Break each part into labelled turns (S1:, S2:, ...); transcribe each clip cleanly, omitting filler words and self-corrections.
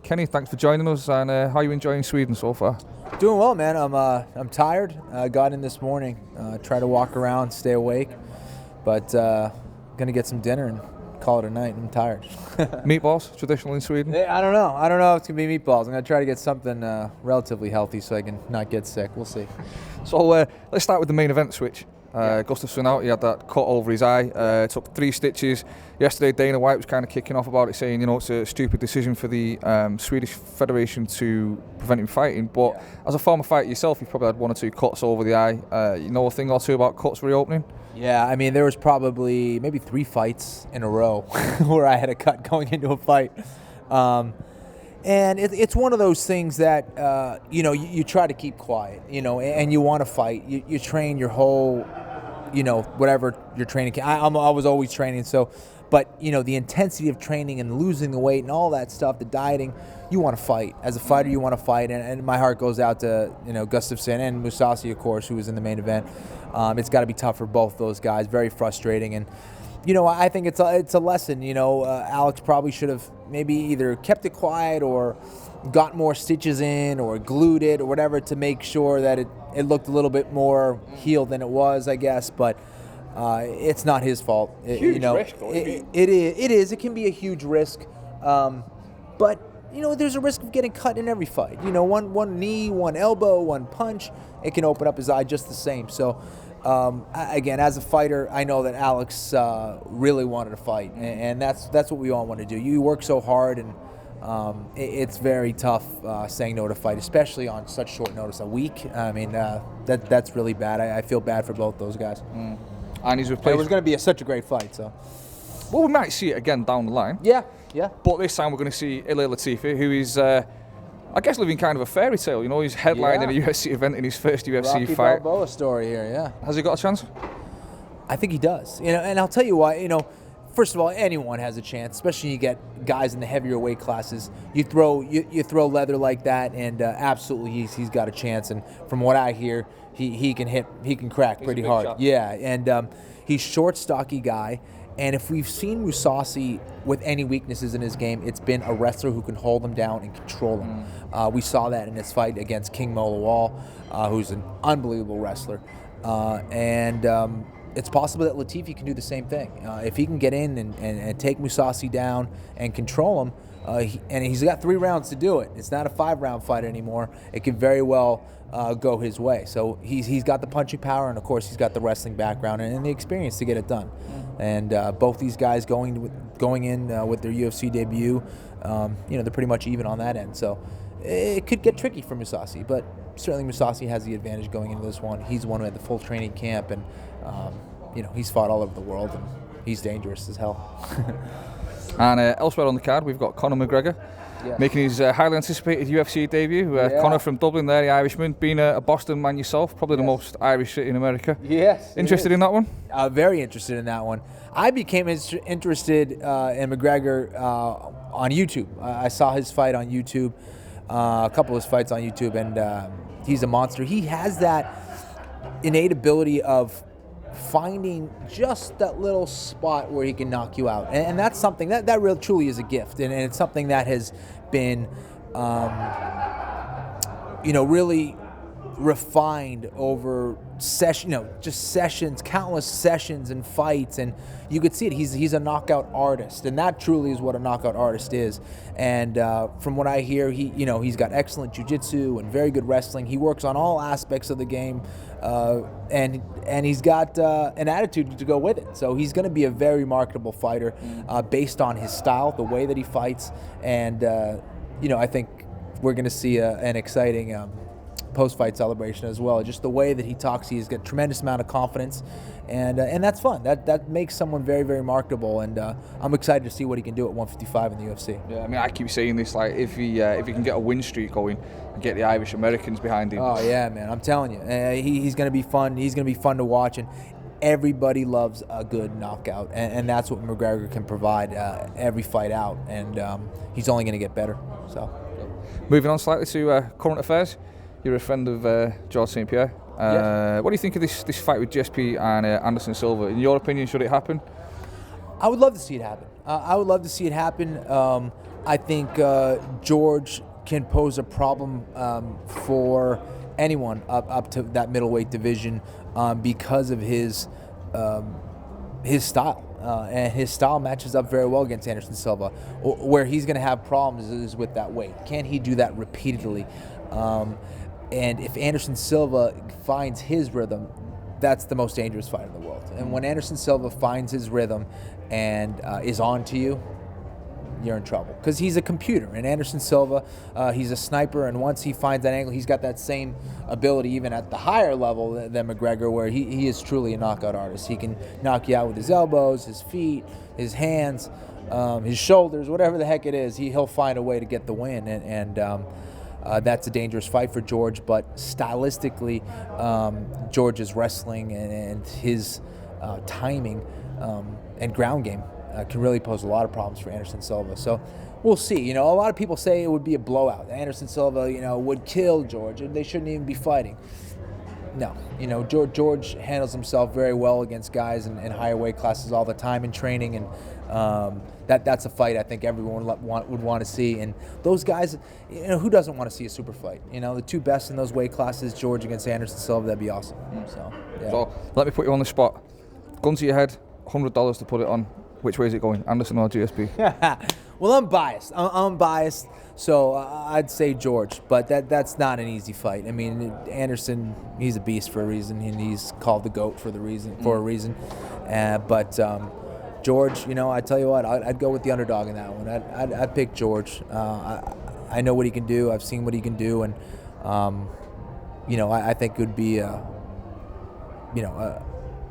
S1: Kenny, thanks for joining us, and how are you enjoying Sweden so far?
S2: Doing well, man. I'm tired. I got in this morning, try to walk around, stay awake, but gonna get some dinner and call it a night. I'm tired.
S1: Meatballs, traditional in Sweden?
S2: I don't know. I don't know if it's gonna be meatballs. I'm gonna try to get something relatively healthy so I can not get sick. We'll see.
S1: So let's start with the main event switch. Gustafsson out, he had that cut over his eye, took 3 stitches. Yesterday Dana White was kind of kicking off about it, saying, it's a stupid decision for the Swedish Federation to prevent him fighting, but as a former fighter yourself, you've probably had 1 or 2 cuts over the eye. You know a thing or two about cuts reopening?
S2: Yeah, I mean, there was probably maybe 3 fights in a row where I had a cut going into a fight. And it's one of those things that, you try to keep quiet, and you want to fight. You train your whole, whatever your training. I was always training, but, the intensity of training and losing the weight and all that stuff, the dieting, you want to fight. As a fighter, you want to fight, and my heart goes out to, Gustafsson and Mousasi, of course, who was in the main event. It's got to be tough for both those guys, very frustrating, and I think it's a lesson. Alex probably should have maybe either kept it quiet or got more stitches in or glued it or whatever to make sure that it looked a little bit more healed than it was, I guess. But it's not his fault.
S1: Huge risk.
S2: It is. It can be a huge risk. But there's a risk of getting cut in every fight. One knee, one elbow, one punch, it can open up his eye just the same. So. Again, as a fighter, I know that Alex really wanted to fight, and that's what we all want to do. You work so hard, and it's very tough saying no to fight, especially on such short notice, a week. I mean, that's really bad. I feel bad for both those guys.
S1: And he's replaced.
S2: It was going to be such a great fight, so.
S1: Well, we might see it again down the line.
S2: Yeah.
S1: But this time we're going to see Ilir Latifi, who is, I guess, living kind of a fairy tale. He's headlining a UFC event in his first UFC
S2: Rocky
S1: fight.
S2: Balboa story here, yeah.
S1: Has he got a chance?
S2: I think he does. And I'll tell you why. First of all, anyone has a chance, especially when you get guys in the heavier weight classes. You throw leather like that, and absolutely he's got a chance. And from what I hear, he can crack pretty hard.
S1: Shot.
S2: Yeah, and he's short, stocky guy. And if we've seen Mousasi with any weaknesses in his game, it's been a wrestler who can hold him down and control him. We saw that in his fight against King Molawal, who's an unbelievable wrestler. And it's possible that Latifi can do the same thing. If he can get in and take Mousasi down and control him, and he's got 3 rounds to do it. It's not a 5-round fight anymore. It could very well go his way. So he's got the punching power, and of course he's got the wrestling background and the experience to get it done. And both these guys going in with their UFC debut, they're pretty much even on that end. So it could get tricky for Mousasi, but certainly Mousasi has the advantage going into this one. He's one at the full training camp, and he's fought all over the world, and he's dangerous as hell.
S1: And elsewhere on the card, we've got Conor McGregor making his highly anticipated UFC debut. Conor from Dublin there, the Irishman, being a Boston man yourself, probably the most Irish city in America.
S2: Yes.
S1: Interested in that one?
S2: Very interested in that one. I became interested in McGregor on YouTube. I saw his fight on YouTube, a couple of his fights on YouTube, and he's a monster. He has that innate ability of finding just that little spot where he can knock you out, and that's something that really truly is a gift, and it's something that has been really refined over countless sessions and fights, and you could see it. He's a knockout artist, and that truly is what a knockout artist is. And from what I hear, he's got excellent jiu-jitsu and very good wrestling. He works on all aspects of the game, and he's got an attitude to go with it. So he's going to be a very marketable fighter based on his style, the way that he fights, and I think we're going to see an exciting post-fight celebration as well. Just the way that he talks, he's got a tremendous amount of confidence, and that's fun. That makes someone very, very marketable, and I'm excited to see what he can do at 155 in the UFC.
S1: Yeah, I mean, I keep saying this, like, if he can get a win streak going and get the Irish Americans behind him.
S2: Oh yeah, man, I'm telling you, he's going to be fun. He's going to be fun to watch, and everybody loves a good knockout, and that's what McGregor can provide every fight out, and he's only going to get better. So,
S1: moving on slightly to current affairs. You're a friend of George St. Pierre.
S2: Yes.
S1: What do you think of this fight with GSP and Anderson Silva? In your opinion, should it happen?
S2: I would love to see it happen. I would love to see it happen. I think George can pose a problem for anyone up to that middleweight division because of his style. And his style matches up very well against Anderson Silva. Where he's going to have problems is with that weight. Can he do that repeatedly? And if Anderson Silva finds his rhythm, that's the most dangerous fight in the world. And when Anderson Silva finds his rhythm and is on to you, you're in trouble. Because he's a computer. And Anderson Silva, he's a sniper. And once he finds that angle, he's got that same ability even at the higher level than McGregor, where he is truly a knockout artist. He can knock you out with his elbows, his feet, his hands, his shoulders, whatever the heck it is. He'll find a way to get the win. And that's a dangerous fight for George. But stylistically, George's wrestling and his timing and ground game can really pose a lot of problems for Anderson Silva. So we'll see. A lot of people say it would be a blowout. Anderson Silva, would kill George. They shouldn't even be fighting. No. George handles himself very well against guys in higher weight classes all the time in training, and that's a fight I think everyone would want to see. And those guys, who doesn't want to see a super fight? The two best in those weight classes, George against Anderson Silva, that'd be awesome. So, yeah.
S1: So let me put you on the spot. Gun to your head, $100 to put it on. Which way is it going, Anderson or GSP?
S2: Well, I'm biased. I'm biased, so I'd say George. But that's not an easy fight. I mean, Anderson, he's a beast for a reason, and he's called the GOAT for a reason. But George, I tell you what, I'd go with the underdog in that one. I'd pick George. I know what he can do. I've seen what he can do, and I think it would be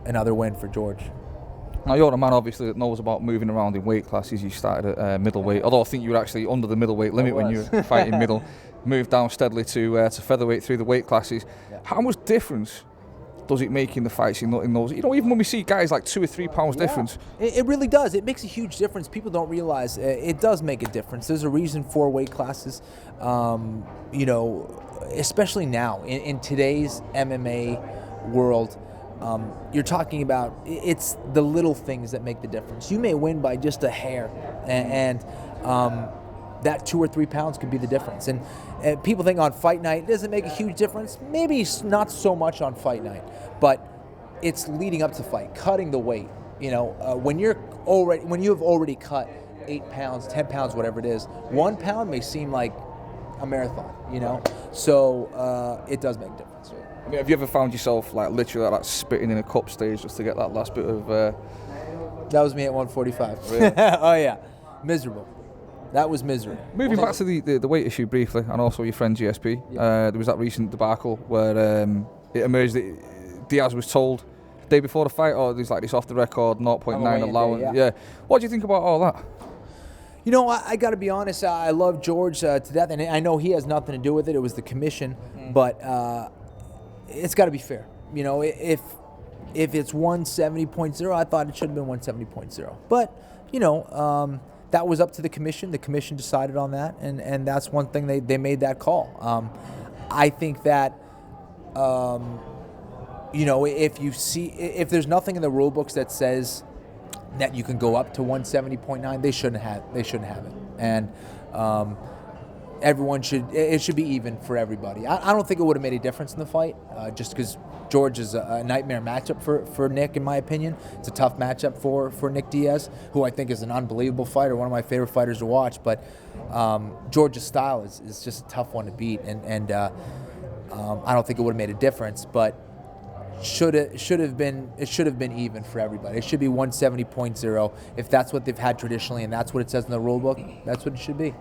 S2: another win for George.
S1: Now, you're a man, obviously, that knows about moving around in weight classes. You started at middleweight, although I think you were actually under the middleweight limit when you were fighting middle. Moved down steadily to featherweight through the weight classes. Yeah. How much difference does it make in the fights in those? Even when we see guys like 2 or 3 pounds difference.
S2: It really does. It makes a huge difference. People don't realize it does make a difference. There's a reason for weight classes, especially now in today's MMA world. You're talking about it's the little things that make the difference. You may win by just a hair, and that 2 or 3 pounds could be the difference. And people think on fight night, does it make a huge difference? Maybe not so much on fight night, but it's leading up to fight, cutting the weight. When you have already cut 8 pounds, 10 pounds, whatever it is, 1 pound may seem like a marathon. So it does make a difference.
S1: I mean, have you ever found yourself literally like spitting in a cup stage just to get that last bit of?
S2: That was me at 145.
S1: Really?
S2: Oh yeah, miserable. That was misery.
S1: Moving back to the weight issue briefly, and also your friend GSP. Yeah. There was that recent debacle where it emerged that Diaz was told the day before the fight, there's this off the record 0.9 allowance. Yeah. What do you think about all that?
S2: I got to be honest. I love George to death, and I know he has nothing to do with it. It was the commission, but. It's got to be fair. If it's 170.0, I thought it should have been 170.0. But, that was up to the commission. The commission decided on that, and that's one thing they made that call. I think that, if there's nothing in the rule books that says that you can go up to 170.9, they shouldn't have it. And it should be even for everybody. I don't think it would have made a difference in the fight, just because George is a nightmare matchup for Nick, in my opinion. It's a tough matchup for Nick Diaz, who I think is an unbelievable fighter, one of my favorite fighters to watch. But George's style is just a tough one to beat, and I don't think it would have made a difference. But it should have been even for everybody. It should be 170.0 if that's what they've had traditionally, and that's what it says in the rule book. That's what it should be.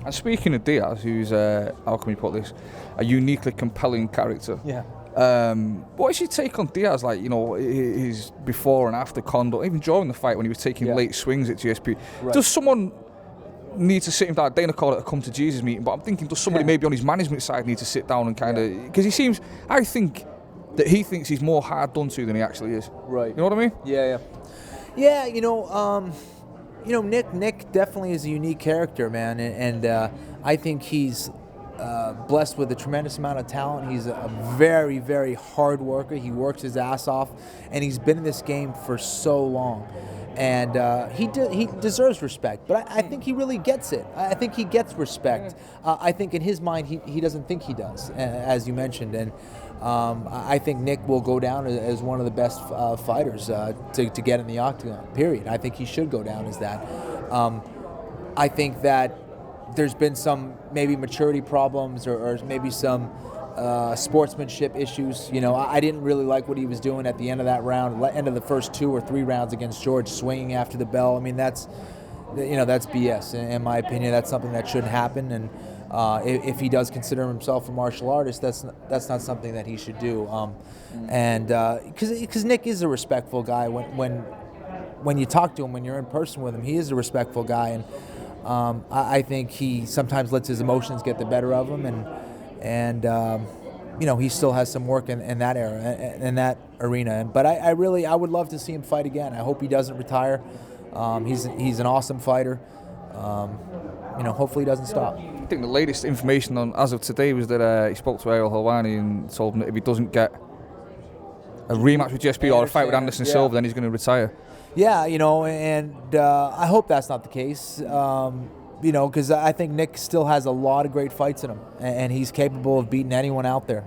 S1: And speaking of Diaz, who's, how can we put this, a uniquely compelling character.
S2: Yeah.
S1: What is your take on Diaz? His before and after conduct, even during the fight when he was taking late swings at GSP. Right. Does someone need to sit him down? Dana called it a come to Jesus meeting, but I'm thinking, does somebody maybe on his management side need to sit down and kind of, because I think that he thinks he's more hard done to than he actually is.
S2: Right.
S1: You know what I mean?
S2: Yeah. Nick definitely is a unique character, man, and I think he's blessed with a tremendous amount of talent. He's a very, very hard worker. He works his ass off, and he's been in this game for so long. And he deserves respect, but I think he really gets it. I think he gets respect. I think in his mind he doesn't think he does, as you mentioned. And I think Nick will go down as one of the best fighters to get in the octagon, period. I think he should go down as that. I think that there's been some maybe maturity problems or maybe some sportsmanship issues. I didn't really like what he was doing at the end of that round, end of the first 2 or 3 rounds against George, swinging after the bell. I mean, that's BS in my opinion. That's something that shouldn't happen. And if he does consider himself a martial artist, that's not something that he should do. And because Nick is a respectful guy. When you talk to him, when you're in person with him, he is a respectful guy. And I think he sometimes lets his emotions get the better of him. And he still has some work in that era, in that arena. But I would love to see him fight again. I hope he doesn't retire. He's an awesome fighter. Hopefully he doesn't stop.
S1: I think the latest information on as of today was that he spoke to Ilir Latifi and told him that if he doesn't get a rematch with GSP or a fight with Anderson Silva, then he's going to retire.
S2: Yeah, and I hope that's not the case. Because I think Nick still has a lot of great fights in him, and he's capable of beating anyone out there.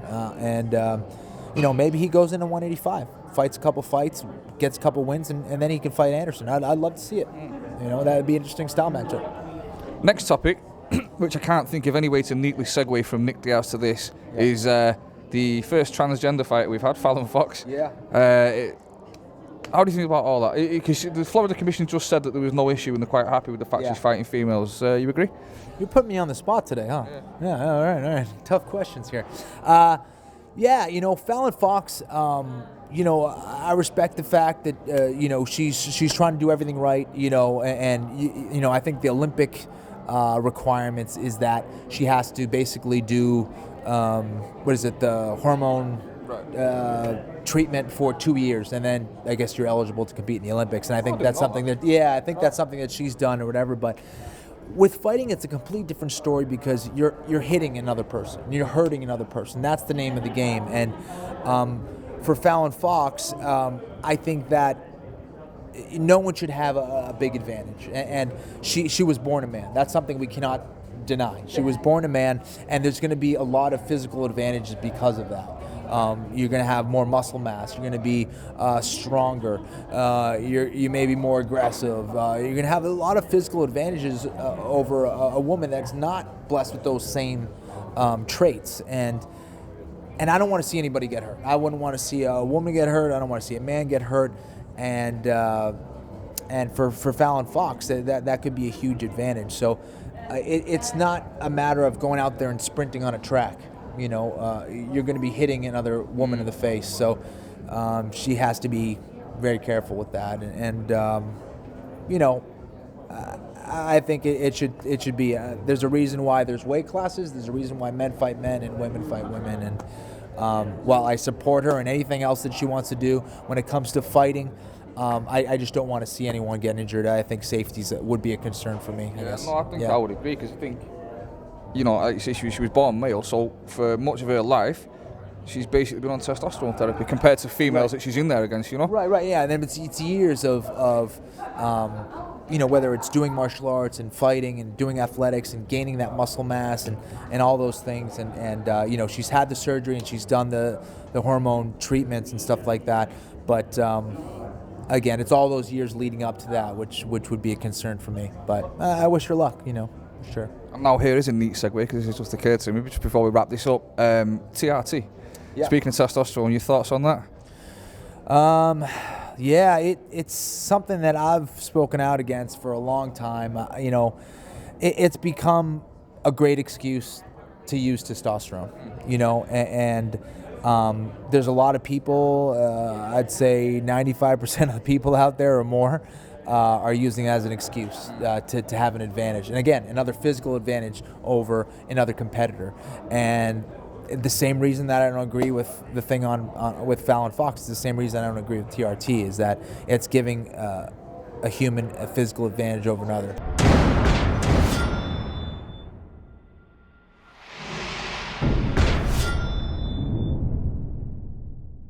S2: Maybe he goes into 185, fights a couple fights, gets a couple wins, and then he can fight Anderson. I'd love to see it. That would be an interesting style matchup.
S1: Next topic, which I can't think of any way to neatly segue from Nick Diaz to this, is the first transgender fight we've had, Fallon Fox.
S2: Yeah.
S1: How do you think about all that? Because the Florida Commission just said that there was no issue and they're quite happy with the fact she's fighting females. You agree?
S2: You put me on the spot today, huh? Yeah, all right. Tough questions here. Fallon Fox, I respect the fact that, she's trying to do everything right, and I think the Olympic requirements is that she has to basically do, the hormone treatment for 2 years, and then I guess you're eligible to compete in the Olympics. And I think that's something that's something that she's done or whatever. But with fighting, it's a complete different story because you're hitting another person, you're hurting another person. That's the name of the game. And for Fallon Fox, I think that no one should have a big advantage. And she was born a man. That's something we cannot deny. She was born a man, and there's going to be a lot of physical advantages because of that. You're going to have more muscle mass. You're going to be stronger. You may be more aggressive. You're going to have a lot of physical advantages over a woman that's not blessed with those same traits. And I don't want to see anybody get hurt. I wouldn't want to see a woman get hurt. I don't want to see a man get hurt. And for Fallon Fox, that could be a huge advantage. So it's not a matter of going out there and sprinting on a track. You're going to be hitting another woman in the face. So she has to be very careful with that. And I think it should be. There's a reason why there's weight classes. There's a reason why men fight men and women fight women. And while I support her and anything else that she wants to do when it comes to fighting, I just don't want to see anyone get injured. I think safety would be a concern for me.
S1: I think I would agree, because I think, she was born male, so for much of her life, she's basically been on testosterone therapy compared to females that she's in there against,
S2: Right, yeah. And then it's years of whether it's doing martial arts and fighting and doing athletics and gaining that muscle mass and all those things. And she's had the surgery and she's done the hormone treatments and stuff like that. But again, it's all those years leading up to that, which would be a concern for me. But I wish her luck, for sure.
S1: And now here is a neat segue, because this just occurred to me just before we wrap this up. TRT. Yeah. Speaking of testosterone, your thoughts on that?
S2: It's something that I've spoken out against for a long time. It's become a great excuse to use testosterone. And there's a lot of people. I'd say 95% of the people out there or more are using it as an excuse to have an advantage. And again, another physical advantage over another competitor. And the same reason that I don't agree with the thing with Fallon Fox is the same reason I don't agree with TRT, is that it's giving a human a physical advantage over another.